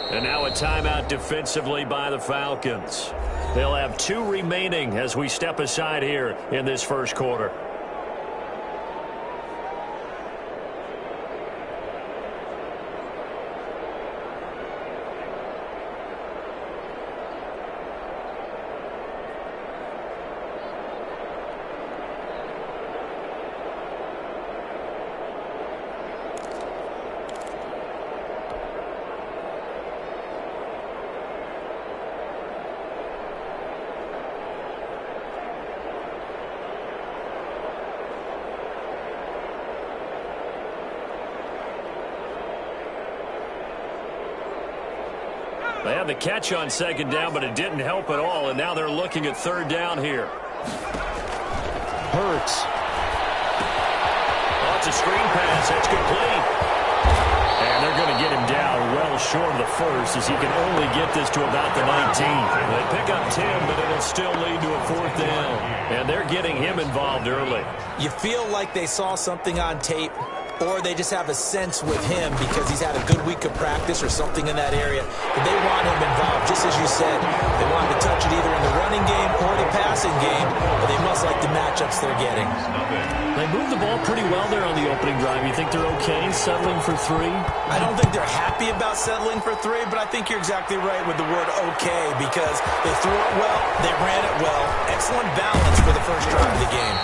And now a timeout defensively by the Falcons. They'll have 2 remaining as we step aside here in this first quarter. They had the catch on second down, but it didn't help at all, and now they're looking at third down here. Hurts. Oh, it's a screen pass. That's complete. And they're going to get him down well short of the first, as he can only get this to about the 19. They pick up 10, but it'll still lead to a fourth down. And they're getting him involved early. You feel like they saw something on tape, or they just have a sense with him because he's had a good week of practice or something in that area. And they want him involved, just as you said. They want him to touch it either in the running game or the passing game, but they must like the matchups they're getting. They moved the ball pretty well there on the opening drive. You think they're okay settling for 3? I don't think they're happy about settling for 3, but I think you're exactly right with the word okay, because they threw it well, they ran it well. Excellent balance for the first drive of the game.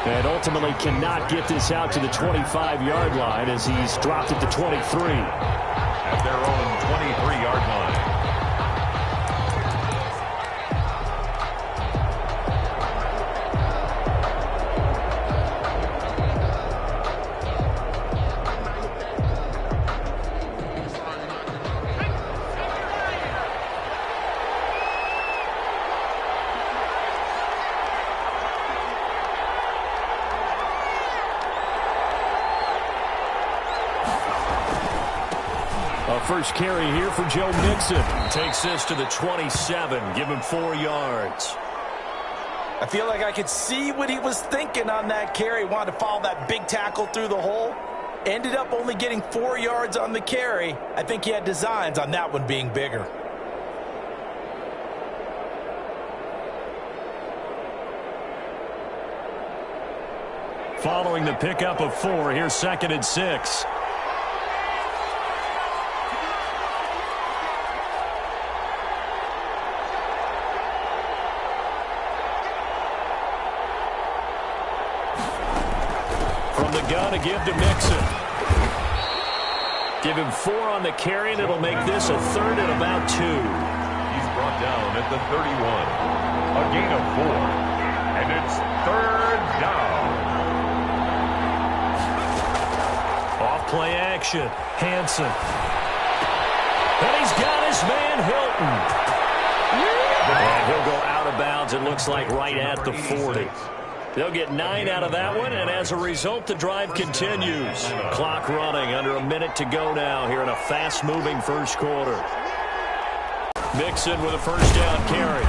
And ultimately cannot get this out to the 25-yard line as he's dropped it to 23. At their own 23-yard line. First carry here for Joe Mixon. Takes this to the 27. Give him 4 yards. I feel like I could see what he was thinking on that carry. Wanted to follow that big tackle through the hole. Ended up only getting 4 yards on the carry. I think he had designs on that one being bigger. Following the pickup of 4, here's 2nd and 6. To give to Mixon. Give him 4 on the carry, and it'll make this a 3rd and about 2. He's brought down at the 31. A gain of 4. And it's 3rd down. Off play action. Hansen. And he's got his man Hilton. And he'll go out of bounds, it looks like, right at the 40. They'll get 9 out of that one, and as a result, the drive continues. Clock running, under a minute to go now here in a fast-moving first quarter. Mixon with a first down carry,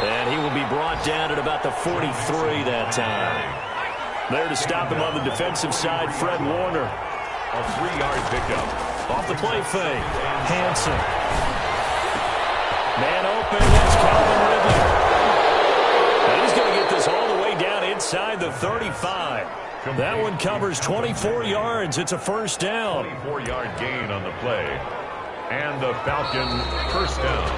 and he will be brought down at about the 43 that time. There to stop him on the defensive side, Fred Warner. A 3-yard pickup. Off the play fake, Hansen. Man open, that's Calvin Ridley. And he's going to get this all the way down inside the 35. That one covers 24 yards. It's a first down. 24-yard gain on the play. And the Falcon first down.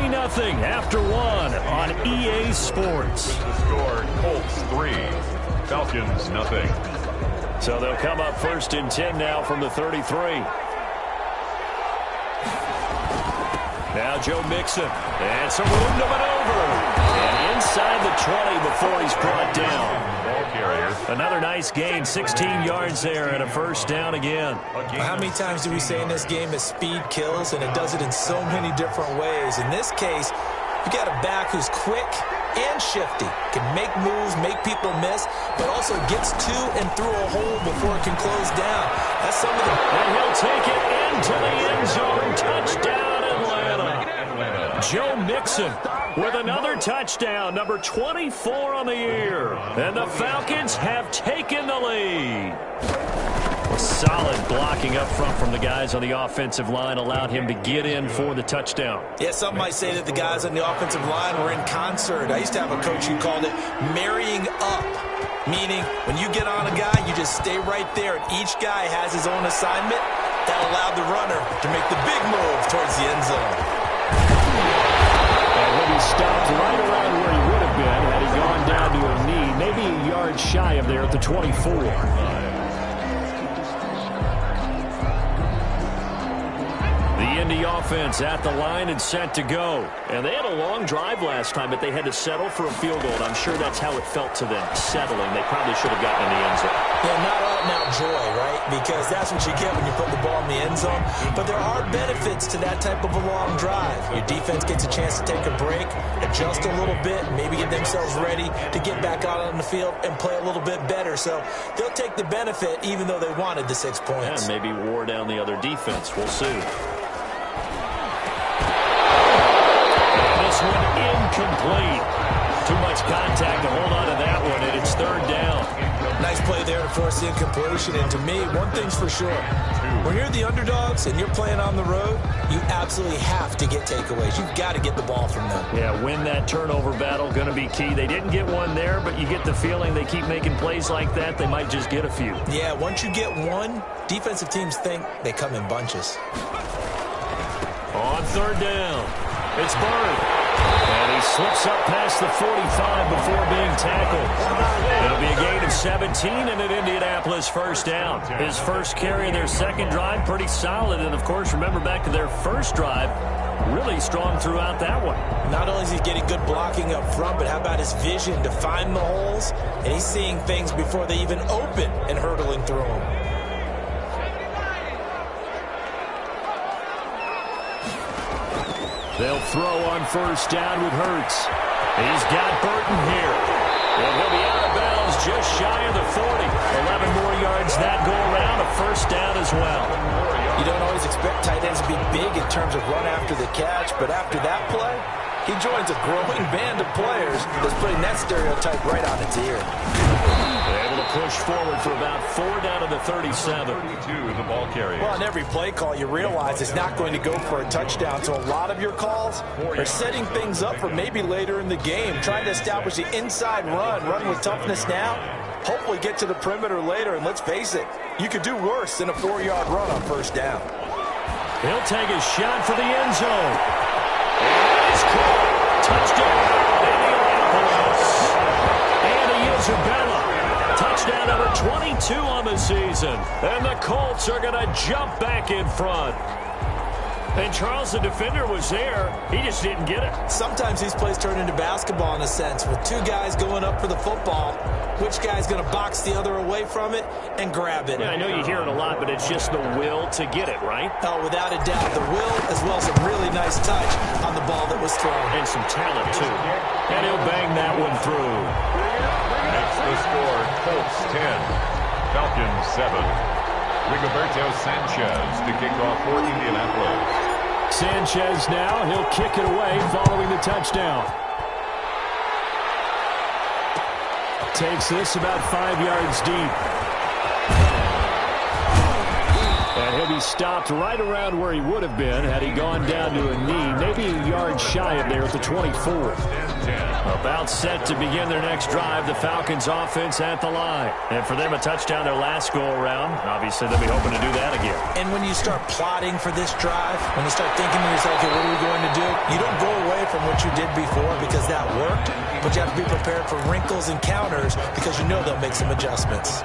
3-0 after 1 on EA Sports. With the score, Colts 3, Falcons 0. So they'll come up 1st and 10 now from the 33. Now Joe Mixon. And some room to maneuver. And inside the 20 before he's brought down. Ball carrier. Another nice gain. 16 yards there and a first down again. How many times do we say in this game that speed kills, and it does it in so many different ways? In this case, you got a back who's quick and shifty. Can make moves, make people miss, but also gets to and through a hole before it can close down. That's some of the... And he'll take it into the end zone. Touchdown, Atlanta. Joe Mixon with another touchdown, number 24 on the year. And the Falcons have taken the lead. Solid blocking up front from the guys on the offensive line allowed him to get in for the touchdown. Yeah, some might say that the guys on the offensive line were in concert. I used to have a coach who called it marrying up, meaning when you get on a guy, you just stay right there, and each guy has his own assignment. That allowed the runner to make the big move towards the end zone. And when he stopped right around where he would have been had he gone down to a knee, maybe a yard shy of there at the 24. The Indy offense at the line and set to go. And they had a long drive last time, but they had to settle for a field goal. And I'm sure that's how it felt to them, settling. They probably should have gotten in the end zone. Yeah, not out now joy, right? Because that's what you get when you put the ball in the end zone. But there are benefits to that type of a long drive. Your defense gets a chance to take a break, adjust a little bit, maybe get themselves ready to get back out on the field and play a little bit better. So they'll take the benefit even though they wanted the 6 points. And maybe wore down the other defense. We'll see. This one incomplete. Too much contact to hold on to that one, and it's third down. Nice play there to force the incompletion. And to me, one thing's for sure. When you're the underdogs and you're playing on the road, you absolutely have to get takeaways. You've got to get the ball from them. Yeah, win that turnover battle, going to be key. They didn't get one there, but you get the feeling they keep making plays like that, they might just get a few. Yeah, once you get one, defensive teams think they come in bunches. On third down, it's Bird. And he slips up past the 45 before being tackled. It'll be a gain of 17 and an Indianapolis first down. His first carry of their second drive, pretty solid. And, of course, remember back to their first drive, really strong throughout that one. Not only is he getting good blocking up front, but how about his vision to find the holes? And he's seeing things before they even open and hurtling through them. They'll throw on first down with Hurts. He's got Burton here. And he'll be out of bounds just shy of the 40. 11 more yards that go around, a first down as well. You don't always expect tight ends to be big in terms of run after the catch, but after that play, he joins a growing band of players that's putting that stereotype right on its ear. They're able to push forward for about 4 down to the 37. 32, the ball carrier. Well, on every play call, you realize it's not going to go for a touchdown. So a lot of your calls are setting things up for maybe later in the game, trying to establish the inside run with toughness now, hopefully get to the perimeter later. And let's face it, you could do worse than a 4-yard run on first down. He'll take a shot for the end zone. It's caught. Touchdown, Indianapolis. And Isabella. Touchdown number 22 on the season. And the Colts are going to jump back in front. And Charles, the defender, was there. He just didn't get it. Sometimes these plays turn into basketball in a sense, with two guys going up for the football. Which guy's going to box the other away from it and grab it? Yeah, I know you hear it a lot, but it's just the will to get it, right? Oh, without a doubt. The will as well as a really nice touch on the ball that was thrown. And some talent, too. And he'll bang that one through. That's the score. Colts 10, Falcons 7. Rigoberto Sanchez to kick off for Indianapolis. Sanchez now. He'll kick it away following the touchdown. Takes this about 5 yards deep. And he'll be stopped right around where he would have been had he gone down to a knee, maybe a yard shy of there at the 24. About set to begin their next drive, the Falcons offense at the line. And for them, a touchdown their last go-around. Obviously, they'll be hoping to do that again. And when you start plotting for this drive, when you start thinking to yourself, okay, what are we going to do? You don't go away from what you did before because that worked, but you have to be prepared for wrinkles and counters because you know they'll make some adjustments.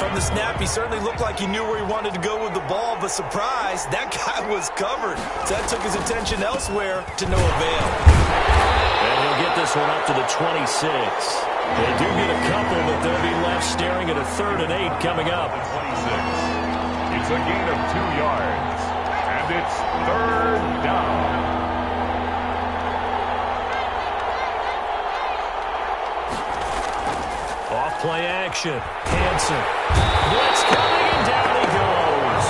From the snap, he certainly looked like he knew where he wanted to go with the ball, but surprise, that guy was covered. So that took his attention elsewhere to no avail. And he'll get this one up to the 26. They do get a couple, but they'll be left staring at a 3rd and 8 coming up. 26. It's a gain of 2 yards, and it's 3rd down. Off play action. Hansen. Blitz coming, and down he goes.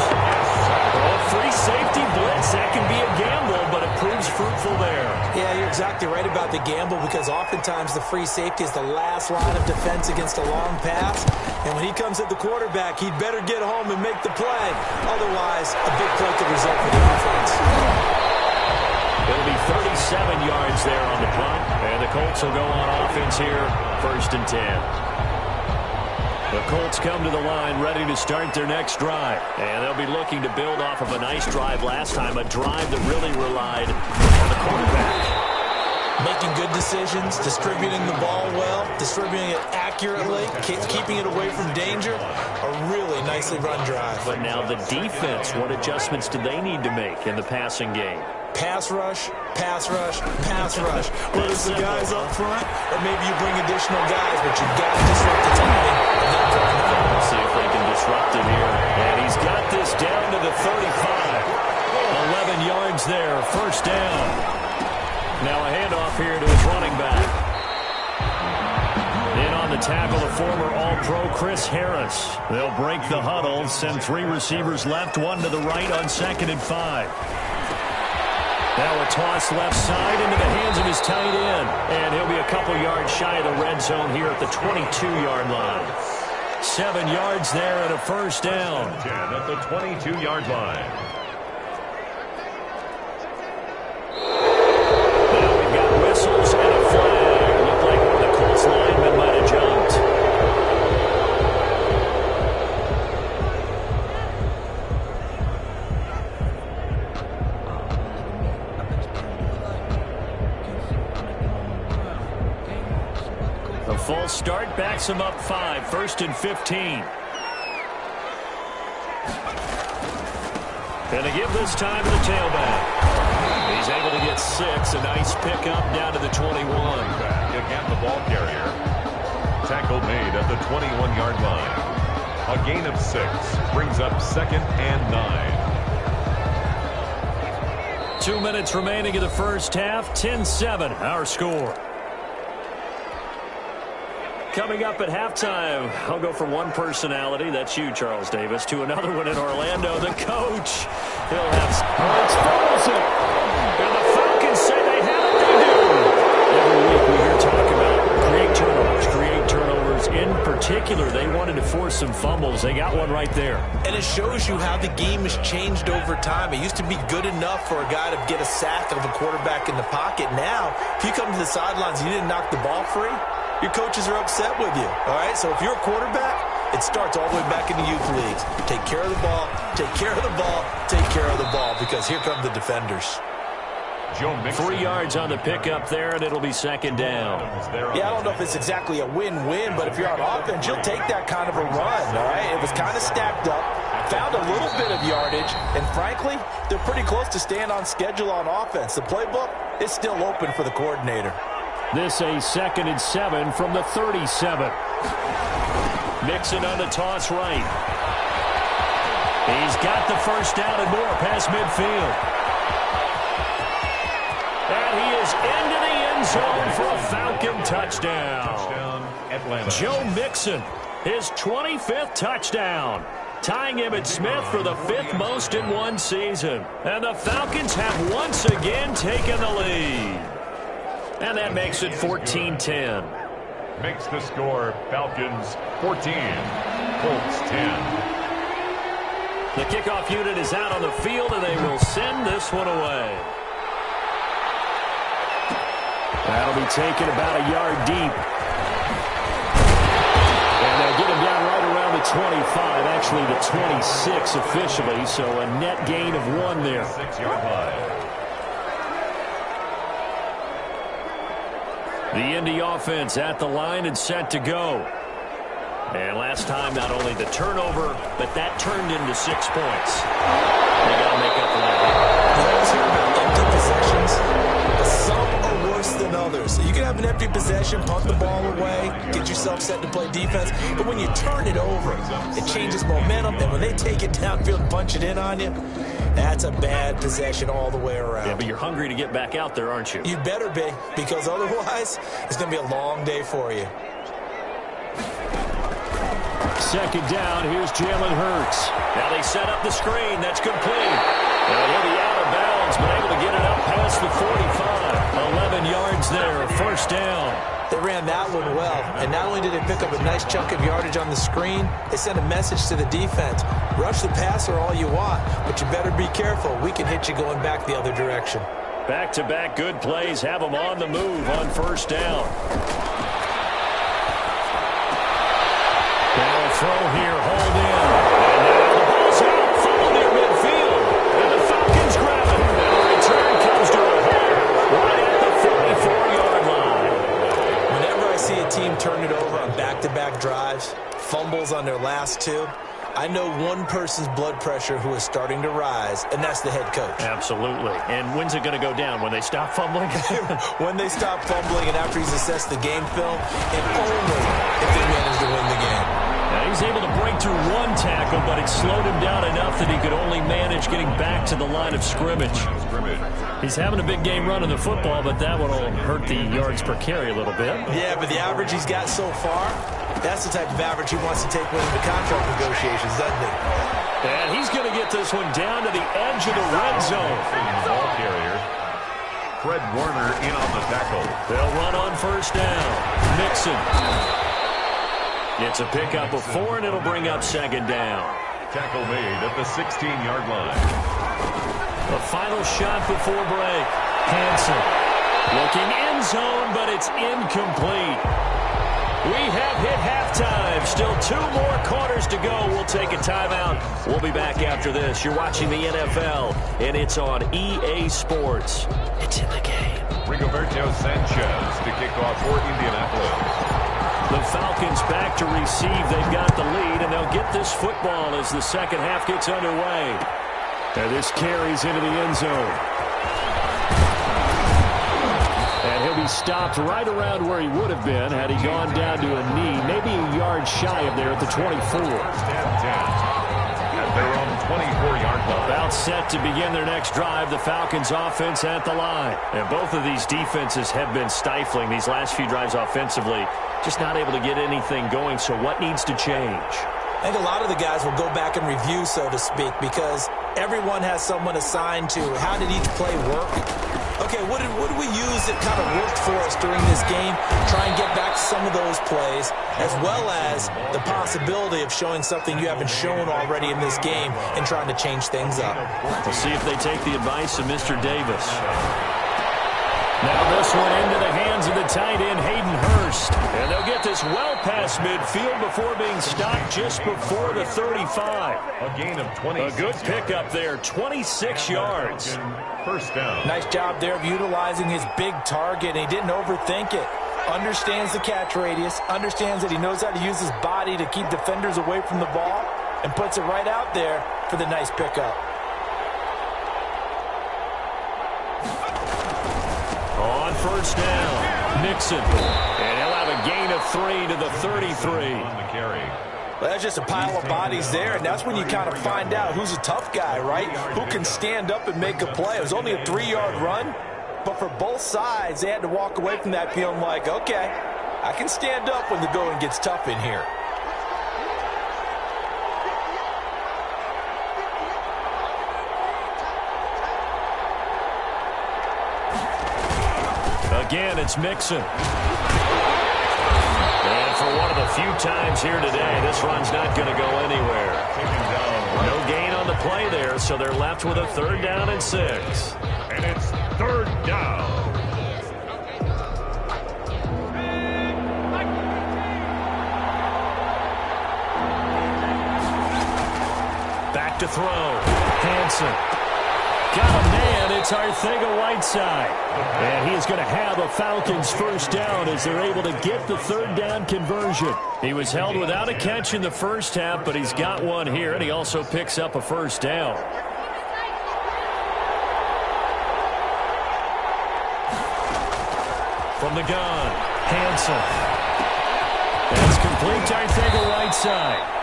Free safety blitz. That can be a gamble, but it proves fruitful careful there. Yeah, you're exactly right about the gamble because oftentimes the free safety is the last line of defense against a long pass. And when he comes at the quarterback, he'd better get home and make the play. Otherwise, a big play could result for the offense. It'll be 37 yards there on the punt. And the Colts will go on offense here, 1st and 10. The Colts come to the line ready to start their next drive. And they'll be looking to build off of a nice drive last time, a drive that really relied on the quarterback. Making good decisions, distributing the ball well, distributing it accurately, keeping it away from danger. A really nicely run drive. But now the defense, what adjustments do they need to make in the passing game? Pass rush, pass rush, pass rush. Whether it's the guys up front or maybe you bring additional guys, but you've got to disrupt the timing. We'll see if they can disrupt it here. And he's got this down to the 35. 11 yards there, 1st down. Now a handoff here to his running back. In on the tackle, the former All-Pro Chris Harris. They'll break the huddle, send 3 receivers left, 1 to the right on 2nd and 5. Now a toss left side into the hands of his tight end. And he'll be a couple yards shy of the red zone here at the 22-yard line. 7 yards there and a 1st down. 10 at the 22-yard line. Now we've got whistles and a flag. Looked like one of the Colts linemen might have jumped. A false start backs him up 5, 1st and 15. And they give this time to the tailback. He's able to get 6, a nice pickup down to the 21. Again, the ball carrier. Tackle made at the 21-yard line. A gain of 6 brings up 2nd and 9. 2 minutes remaining in the first half. 10-7, our score. Coming up at halftime, I'll go from one personality, that's you, Charles Davis, to another one in Orlando, the coach. He'll have Hurts it. And the Falcons say they have it, they do. Every week we hear talk about create turnovers. In particular, they wanted to force some fumbles. They got one right there. And it shows you how the game has changed over time. It used to be good enough for a guy to get a sack of a quarterback in the pocket. Now, if you come to the sidelines and you didn't knock the ball free, your coaches are upset with you, all right? So if you're a quarterback, it starts all the way back in the youth leagues. Take care of the ball, take care of the ball, take care of the ball, because here come the defenders. 3 yards on the pickup there, and it'll be 2nd down. Yeah, I don't know if it's exactly a win-win, but if you're on offense, you'll take that kind of a run, all right? It was kind of stacked up, found a little bit of yardage, and frankly, they're pretty close to staying on schedule on offense. The playbook is still open for the coordinator. This a 2nd and 7 from the 37. Mixon on the toss right. He's got the 1st down and more past midfield. And he is into the end zone for a Falcon touchdown. Joe Mixon, his 25th touchdown, tying Emmitt Smith for the 5th most in one season. And the Falcons have once again taken the lead. And that makes it 14-10. Makes the score Falcons 14, Colts 10. The kickoff unit is out on the field, and they will send this one away. That'll be taken about a yard deep. And they'll get him down right around the 25, actually the 26 officially, so a net gain of 1 there. 6-yard line. The Indy offense at the line and set to go. And last time, not only the turnover, but that turned into 6 points. They got to make up for that. You always hear about empty possessions, but some are worse than others. So you can have an empty possession, punt the ball away, get yourself set to play defense. But when you turn it over, it changes momentum. And when they take it downfield and punch it in on you, that's a bad possession all the way around. Yeah, but you're hungry to get back out there, aren't you? You better be, because otherwise, it's going to be a long day for you. 2nd down, here's Jalen Hurts. Now they set up the screen. That's complete. Now he'll be out of bounds, but able to get it up past the 45. They ran that one well, and not only did they pick up a nice chunk of yardage on the screen, they sent a message to the defense. Rush the passer all you want, but you better be careful. We can hit you going back the other direction. Back-to-back good plays have them on the move on first down. Now a throw here, hold in. And now the ball's out, full near midfield. And the Falcons grab it. And the return comes to a halt right at the 44-yard line. Whenever I see a team turn it over on back-to-back drives, fumbles on their last two, I know one person's blood pressure who is starting to rise, and that's the head coach. Absolutely. And when's it going to go down? When they stop fumbling? When they stop fumbling and after he's assessed the game film, and only if they manage to win the game. Now he's able to break through one tackle, but it slowed him down enough that he could only manage getting back to the line of scrimmage. He's having a big game running the football, but that one will hurt the yards per carry a little bit. Yeah, but the average he's got so far, that's the type of average he wants to take when into contract negotiations, doesn't he? And he's going to get this one down to the edge of the red zone. Ball carrier. Fred Warner in on the tackle. They'll run on first down. Mixon. It's a pickup of 4, and it'll bring up second down. Tackle made at the 16-yard line. The final shot before break. Hansen looking end zone, but it's incomplete. We have hit halftime. Still 2 more quarters to go. We'll take a timeout. We'll be back after this. You're watching the NFL, and it's on EA Sports. It's in the game. Rigoberto Sanchez to kick off for Indianapolis. The Falcons back to receive. They've got the lead, and they'll get this football as the second half gets underway. And this carries into the end zone. And he'll be stopped right around where he would have been had he gone down to a knee, maybe a yard shy of there at the 24. At their own 24-yard line. About set to begin their next drive, the Falcons offense at the line. And both of these defenses have been stifling these last few drives offensively. Just not able to get anything going, so what needs to change? I think a lot of the guys will go back and review, so to speak, because everyone has someone assigned to how did each play work. Okay, what did we use that kind of worked for us during this game? Try and get back to some of those plays, as well as the possibility of showing something you haven't shown already in this game and trying to change things up. We'll see if they take the advice of Mr. Davis. Now this one into the hands of the tight end, Hayden Hurst. And they'll get this well past midfield before being stopped just before the 35. A gain of 20. A good pickup there, 26 yards. First down. Nice job there of utilizing his big target, and he didn't overthink it. Understands the catch radius, understands that he knows how to use his body to keep defenders away from the ball, and puts it right out there for the nice pickup. On first down, Mixon. And he'll have a gain of 3 to the 33. On the carry. Well, that's just a pile of bodies there, and that's when you kind of find out who's a tough guy, right? Who can stand up and make a play. It was only a 3-yard run, but for both sides, they had to walk away from that feeling like, okay, I can stand up when the going gets tough in here. Again, it's Mixon. And for one of the few times here today, this run's not going to go anywhere. No gain on the play there, so they're left with a 3rd down and 6. And it's 3rd down. Back to throw. Hansen. Got a man, it's Arcega-Whiteside. And he is going to have a Falcons first down as they're able to get the 3rd down conversion. He was held without a catch in the first half, but he's got one here, and he also picks up a first down. From the gun, Hansen. That's complete to Arcega-Whiteside.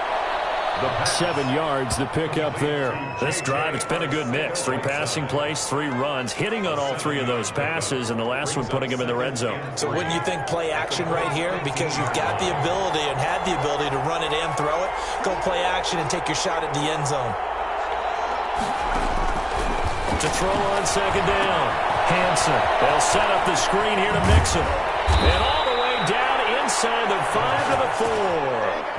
7 yards, the pickup there. This drive, it's been a good mix. 3 passing plays, 3 runs, hitting on all 3 of those passes, and the last one putting him in the red zone. So wouldn't you think play action right here? Because you've got the ability and had the ability to run it and throw it. Go play action and take your shot at the end zone. To throw on second down. Hansen. They'll set up the screen here to Mixon. And all the way inside the 5 to the 4.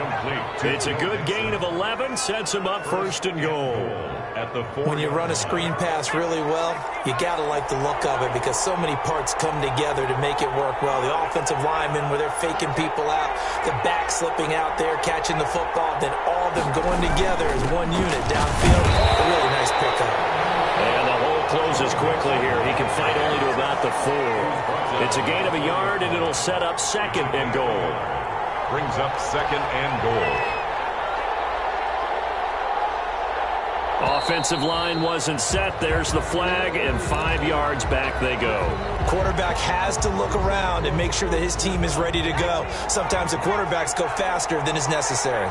Complete. It's a good gain of 11, sets him up first and goal. At the 4. When you run a screen pass really well, you got to like the look of it because so many parts come together to make it work well. The offensive linemen, where they're faking people out, the back slipping out there, catching the football, then all of them going together as one unit downfield. A really nice pickup. And the hole closes quickly here. He can fight only to about the 4. It's a gain of a yard, and it'll set up second and goal. Brings up second and goal. Offensive line wasn't set. There's the flag, and 5 yards back they go. Quarterback has to look around and make sure that his team is ready to go. Sometimes the quarterbacks go faster than is necessary.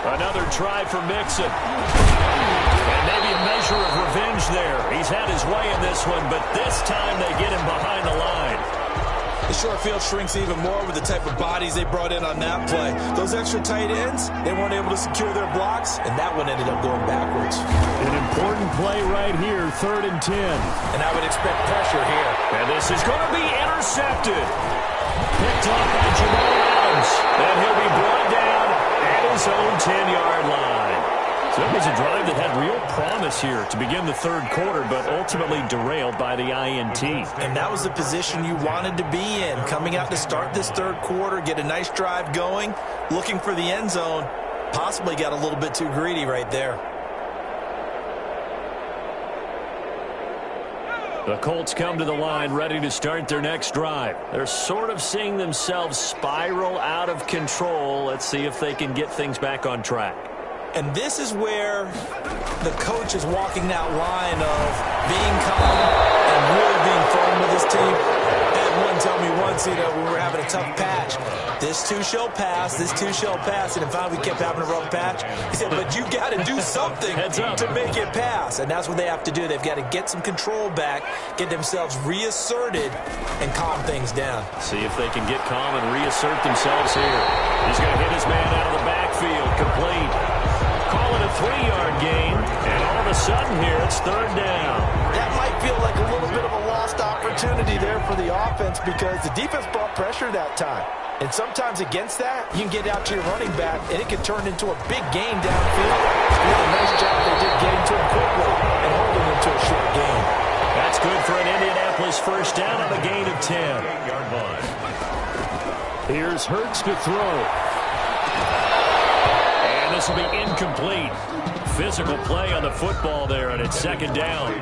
Another try for Mixon. And maybe a measure of revenge there. He's had his way in this one, but this time they get him behind the line. The short field shrinks even more with the type of bodies they brought in on that play. Those extra tight ends, they weren't able to secure their blocks, and that one ended up going backwards. An important play right here, 3rd and 10. And I would expect pressure here. And this is going to be intercepted. Picked off by Jamal Adams. And he'll be brought down at his own 10-yard line. So it was a drive that had real promise here to begin the 3rd quarter, but ultimately derailed by the INT. And that was the position you wanted to be in. Coming out to start this 3rd quarter, get a nice drive going, looking for the end zone. Possibly got a little bit too greedy right there. The Colts come to the line ready to start their next drive. They're sort of seeing themselves spiral out of control. Let's see if they can get things back on track. And this is where the coach is walking that line of being calm and really being firm with his team. Had one tell me once, we were having a tough patch. This too shall pass, this too shall pass. And finally we kept having a rough patch. He said, but you got to do something to make it pass. And that's what they have to do. They've got to get some control back, get themselves reasserted, and calm things down. See if they can get calm and reassert themselves here. He's going to hit his man out of the backfield, complete. Call it a 3-yard gain, and all of a sudden here it's 3rd down. That might feel like a little bit of a lost opportunity there for the offense because the defense brought pressure that time. And sometimes against that, you can get out to your running back, and it can turn into a big gain downfield. Really nice job they did getting to him quickly and holding him to a short gain. That's good for an Indianapolis first down on a gain of 10. Here's Hurts to throw. And this will be incomplete. Physical play on the football there, and it's 2nd down.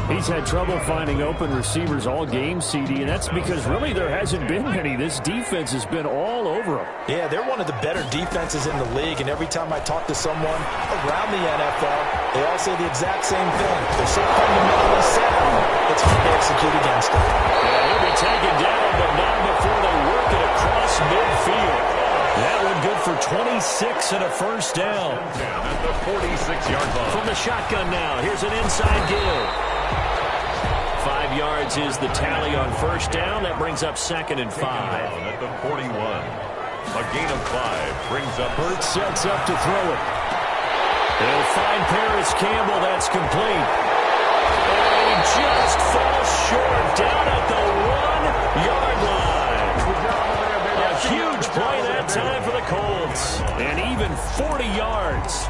He's had trouble finding open receivers all game, CD, and that's because really there hasn't been any. This defense has been all over him. Yeah, they're one of the better defenses in the league, and every time I talk to someone around the NFL, they all say the exact same thing. They're so fundamentally sound, it's hard to execute against them. Yeah, he'll be taken down, but not before they work it across midfield. That one good for 26 and a first down. At the 46-yard line. From the shotgun now, here's an inside give. 5 yards is the tally on first down. That brings up 2nd and 5. At the 41. A gain of 5 brings up. Hurts sets up to throw it. They'll find Paris Campbell. That's complete. And he just falls short down at the 1-yard line. A huge play that time for the Colts. And even 40 yards.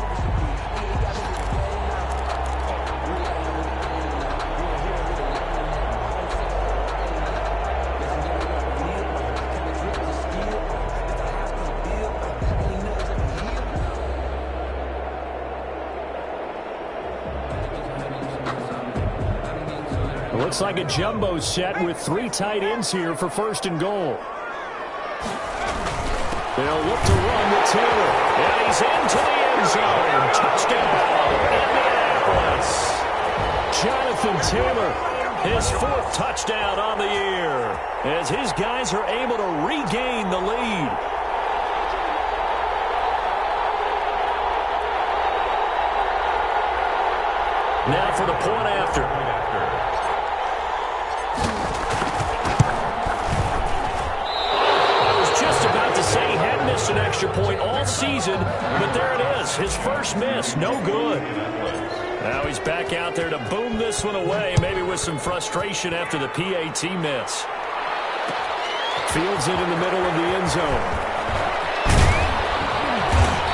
It looks like a jumbo set with 3 tight ends here for 1st and goal. They'll look to run with Taylor. And he's into the end zone. Touchdown, Indianapolis. Jonathan Taylor, his 4th touchdown on the year, as his guys are able to regain the lead. Now for the point after. Say he hadn't missed an extra point all season, but there it is. His first miss, no good. Now he's back out there to boom this one away, maybe with some frustration after the PAT miss. Fields it in the middle of the end zone.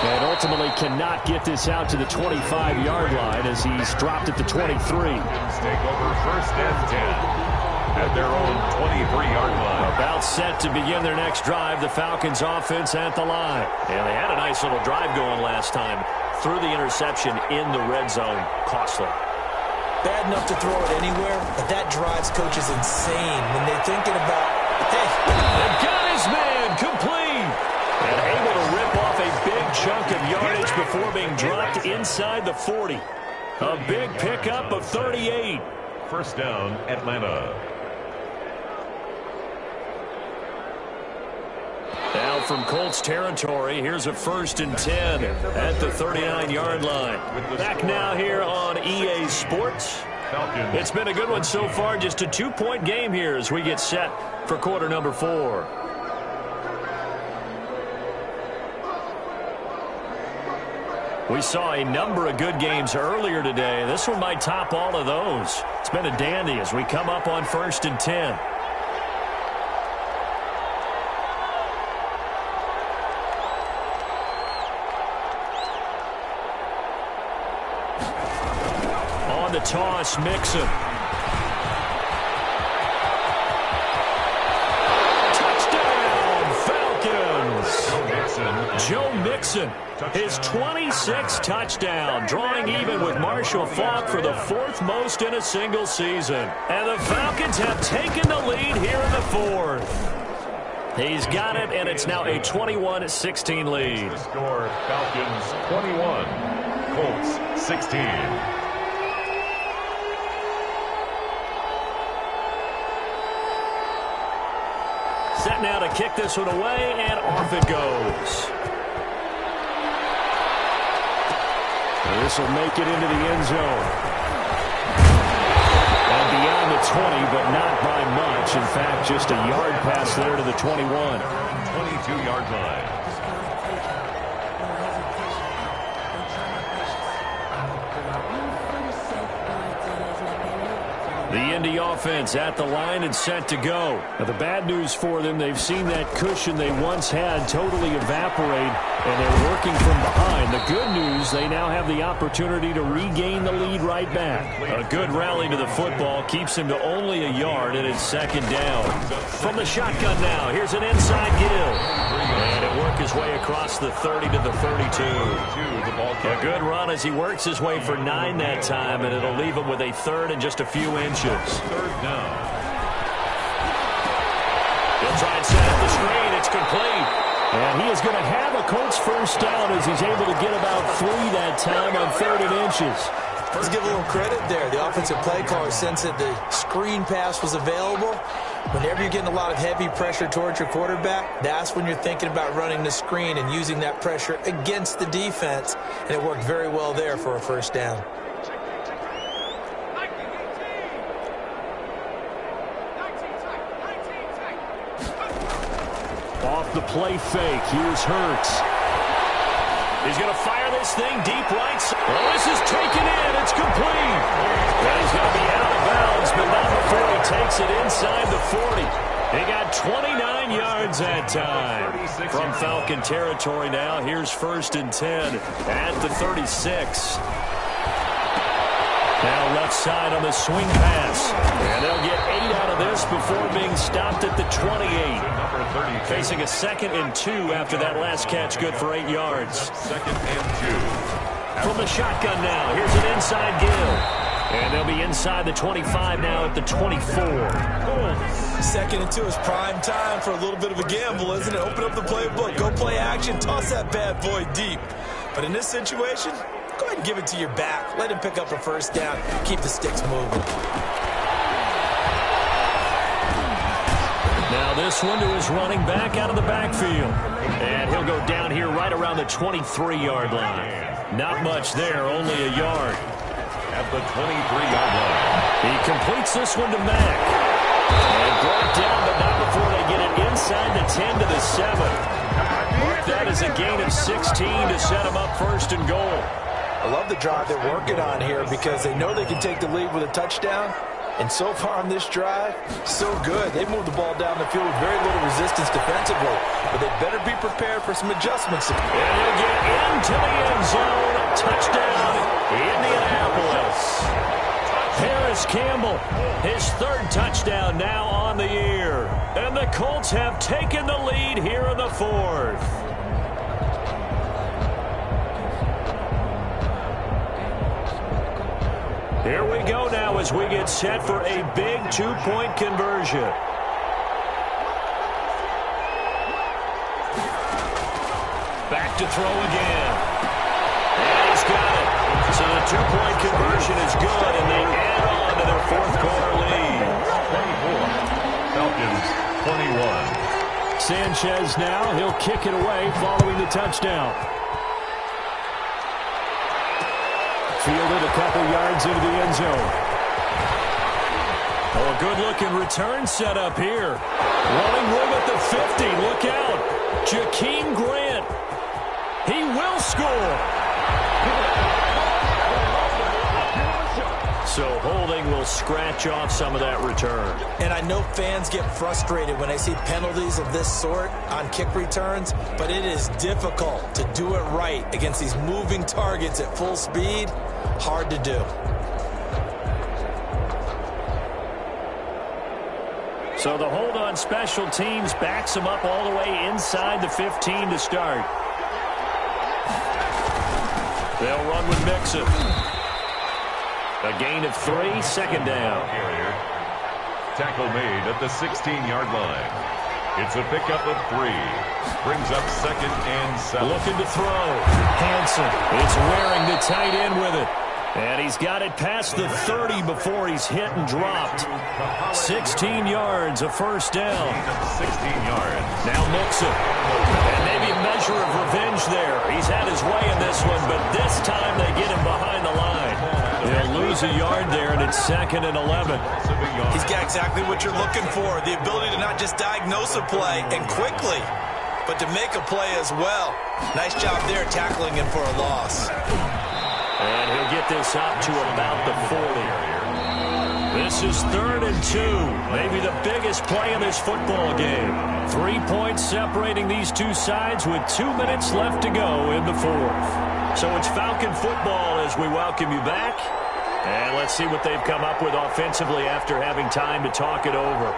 And ultimately cannot get this out to the 25-yard line as he's dropped at the 23. Take over first and 10 at their own 23-yard line. About set to begin their next drive. The Falcons offense at the line. And they had a nice little drive going last time. Threw the interception in the red zone. Costly. Bad enough to throw it anywhere, but that drives coaches insane when they're thinking about, hey. And got his man complete. And able to rip off a big chunk of yardage before being dropped inside the 40. A big pickup of 38. First down, Atlanta. Now from Colts territory, here's a 1st and 10 at the 39-yard line. Back now here on EA Sports. It's been a good one so far, just a 2-point game here as we get set for quarter number 4. We saw a number of good games earlier today. This one might top all of those. It's been a dandy as we come up on 1st and 10. On the toss, Mixon. Touchdown, Falcons! Joe Mixon, his 26th touchdown, drawing even with Marshall Faulk for the 4th most in a single season. And the Falcons have taken the lead here in the 4th. He's got it, and it's now a 21-16 lead. The score, Falcons 21, Colts 16. Set now to kick this one away, and off it goes. This will make it into the end zone. And beyond the 20, but not by much. In fact, just a yard pass there to the 21. 22-yard line. The Indy offense at the line and set to go. Now, the bad news for them, they've seen that cushion they once had totally evaporate, and they're working from behind. The good news, they now have the opportunity to regain the lead right back. A good rally to the football keeps him to only a yard, and it's 2nd down. From the shotgun now, here's an inside Gill. And it worked his way across the 30 to the 32. A good run as he works his way for 9 that time, and it'll leave him with a 3rd and just a few inches. 3rd down. He'll try and set up the screen. It's complete. And he is going to have a Colts 1st down as he's able to get about 3 that time on 3rd and inches. Let's give a little credit there. The offensive play caller sensed that the screen pass was available. Whenever you're getting a lot of heavy pressure towards your quarterback, that's when you're thinking about running the screen and using that pressure against the defense. And it worked very well there for a 1st down. Off the play fake, here's Hurts. He's going to fire this thing deep right. Well, this is taken in. It's complete. And he's going to be out of bounds, but not before he takes it inside the 40. He got 29 yards that time. From Falcon territory now, here's 1st and 10 at the 36. Now left side on the swing pass. And they'll get 8 out of this before being stopped at the 28. Facing a 2nd and 2 after that last catch, good for 8 yards. 2nd and 2. From the shotgun now, here's an inside Gill. And they'll be inside the 25 now at the 24. 2nd and 2 is prime time for a little bit of a gamble, isn't it? Open up the playbook, go play action, toss that bad boy deep. But in this situation, go ahead and give it to your back. Let him pick up a 1st down. Keep the sticks moving. Now this one to his running back out of the backfield. And he'll go down here right around the 23-yard line. Not much there, only a yard. At the 23-yard line. He completes this one to Mack. And brought down, but not before they get it inside the 10 to the 7. Mark that as a gain of 16 to set him up 1st and goal. I love the drive they're working on here because they know they can take the lead with a touchdown. And so far on this drive, so good. They moved the ball down the field with very little resistance defensively. But they better be prepared for some adjustments. And he'll get into the end zone. Touchdown, Indianapolis. Harris Campbell, his third touchdown now on the year. And the Colts have taken the lead here in the fourth. Here we go now as we get set for a big two-point conversion. Back to throw again. And he's got it. So the two-point conversion is good, and they add on to their fourth-quarter lead. 24. Falcons, 21. Sanchez now. He'll kick it away following the touchdown. Fielded a couple yards into the end zone. Oh, a good-looking return set up here. Running room at the 50. Look out. Jakeem Grant. He will score. So holding will scratch off some of that return. And I know fans get frustrated when they see penalties of this sort on kick returns, but it is difficult to do it right against these moving targets at full speed. Hard to do. So the hold on special teams backs them up all the way inside the 15 to start. They'll run with Mixon. A gain of 3, second down. Tackle made at the 16-yard line. It's a pickup of 3. Brings up 2nd and 7. Looking to throw. Hansen. It's wearing the tight end with it. And he's got it past the 30 before he's hit and dropped. 16 yards, a first down. 16 yards. Now Mixon. And maybe a measure of revenge there. He's had his way in this one, but this time they get him behind the line. They'll lose a yard there, and it's 2nd and 11. He's got exactly what you're looking for, the ability to not just diagnose a play and quickly, but to make a play as well. Nice job there tackling him for a loss. And he'll get this up to about the 40. This is 3rd and 2. Maybe the biggest play in this football game. 3 points separating these two sides with 2 minutes left to go in the fourth. So it's Falcon football as we welcome you back. And let's see what they've come up with offensively after having time to talk it over.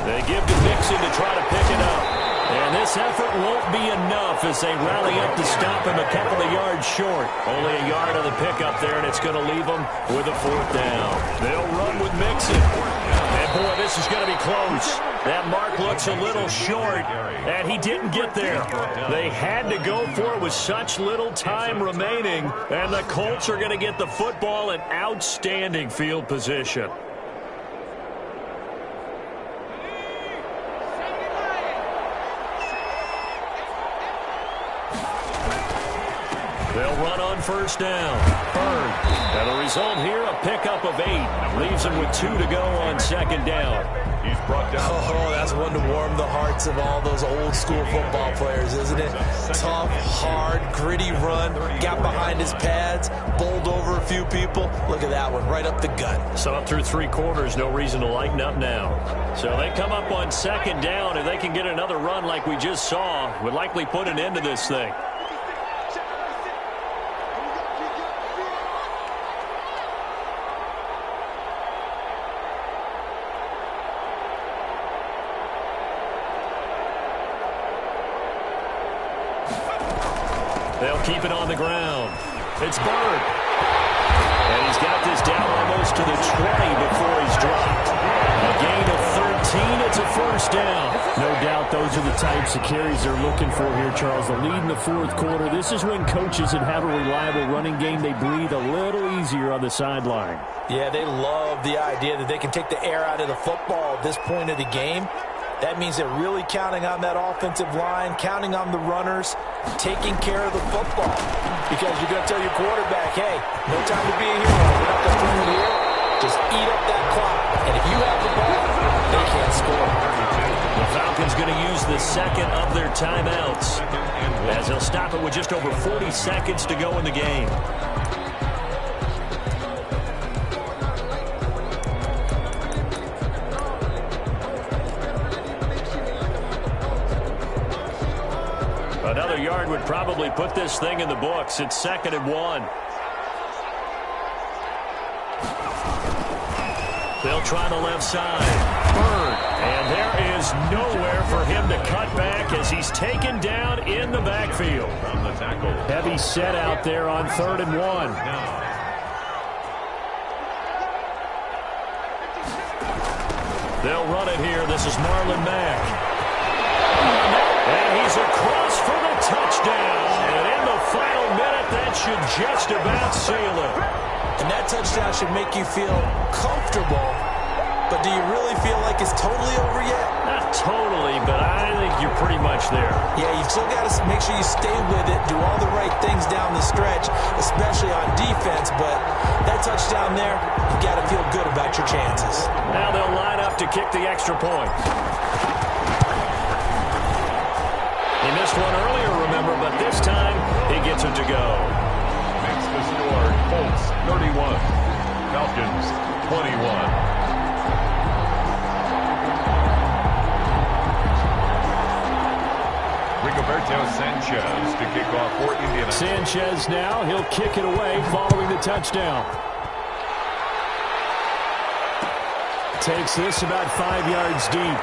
They give to Mixon to try to pick it up. And this effort won't be enough as they rally up to stop him a couple of yards short. Only a yard on the pickup there, and it's going to leave them with a 4th down. They'll run with Mixon. And, boy, this is going to be close. That mark looks a little short, and he didn't get there. They had to go for it with such little time remaining, and the Colts are going to get the football in outstanding field position. They'll run on first down. Bird. And the result here, a pickup of 8. Leaves him with 2 to go on 2nd down. He's brought down. Oh, that's one to warm the hearts of all those old school football players, isn't it? Tough, hard, gritty run. Got behind his pads, bowled over a few people. Look at that one, right up the gut. So up through 3 quarters, no reason to lighten up now. So they come up on 2nd down. If they can get another run like we just saw, would likely put an end to this thing. They'll keep it on the ground. It's Bird. And he's got this down almost to the 20 before he's dropped. A gain of 13. It's a first down. No doubt those are the types of carries they're looking for here, Charles. The lead in the fourth quarter. This is when coaches that have a reliable running game, they breathe a little easier on the sideline. Yeah, they love the idea that they can take the air out of the football at this point of the game. That means they're really counting on that offensive line, counting on the runners, taking care of the football. Because you're going to tell your quarterback, hey, no time to be a hero. We're not going to throw it here. Just eat up that clock. And if you have the ball, they can't score. The Falcons going to use the second of their timeouts, as they'll stop it with just over 40 seconds to go in the game. Another yard would probably put this thing in the books. It's 2nd and 1. They'll try the left side. Bird. And there is nowhere for him to cut back as he's taken down in the backfield. Heavy set out there on 3rd and 1. They'll run it here. This is Marlon Mack. And he's across for the touchdown. And in the final minute, that should just about seal it. And that touchdown should make you feel comfortable. But do you really feel like it's totally over yet? Not totally, but I think you're pretty much there. Yeah, you've still got to make sure you stay with it, do all the right things down the stretch, especially on defense. But that touchdown there, you've got to feel good about your chances. Now they'll line up to kick the extra point. He missed one earlier, remember, but this time he gets it to go. Makes the score Colts 31, Falcons 21. Rigoberto Sanchez to kick off for Indianapolis. Sanchez now, he'll kick it away following the touchdown. Takes this about 5 yards deep.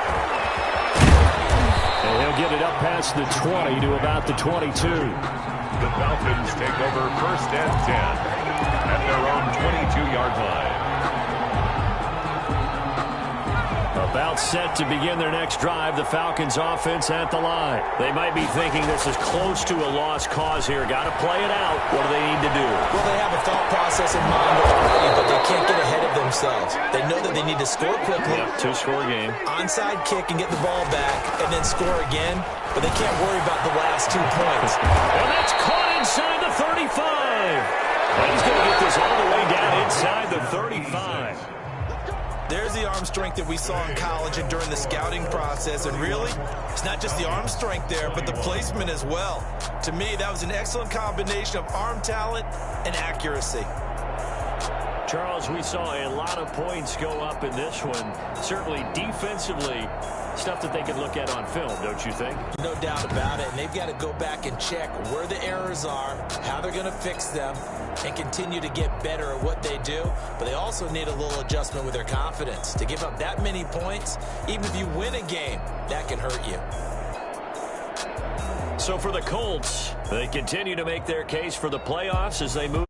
And he'll get it up past the 20 to about the 22. The Falcons take over 1st and 10 at their own 22-yard line. About set to begin their next drive, the Falcons offense at the line. They might be thinking this is close to a lost cause here. Got to play it out. What do they need to do? Well, they have a thought process in mind already, but they can't get ahead of themselves. They know that they need to score quickly. Yep, 2-score game. Onside kick and get the ball back and then score again, but they can't worry about the last 2 points. And that's caught inside the 35. And he's going to get this all the way down inside the 35. There's the arm strength that we saw in college and during the scouting process. And really, it's not just the arm strength there, but the placement as well. To me, that was an excellent combination of arm talent and accuracy. Charles, we saw a lot of points go up in this one. Certainly defensively, stuff that they can look at on film, don't you think? No doubt about it. And they've got to go back and check where the errors are, how they're going to fix them, and continue to get better at what they do. But they also need a little adjustment with their confidence. To give up that many points, even if you win a game, that can hurt you. So for the Colts, they continue to make their case for the playoffs as they move.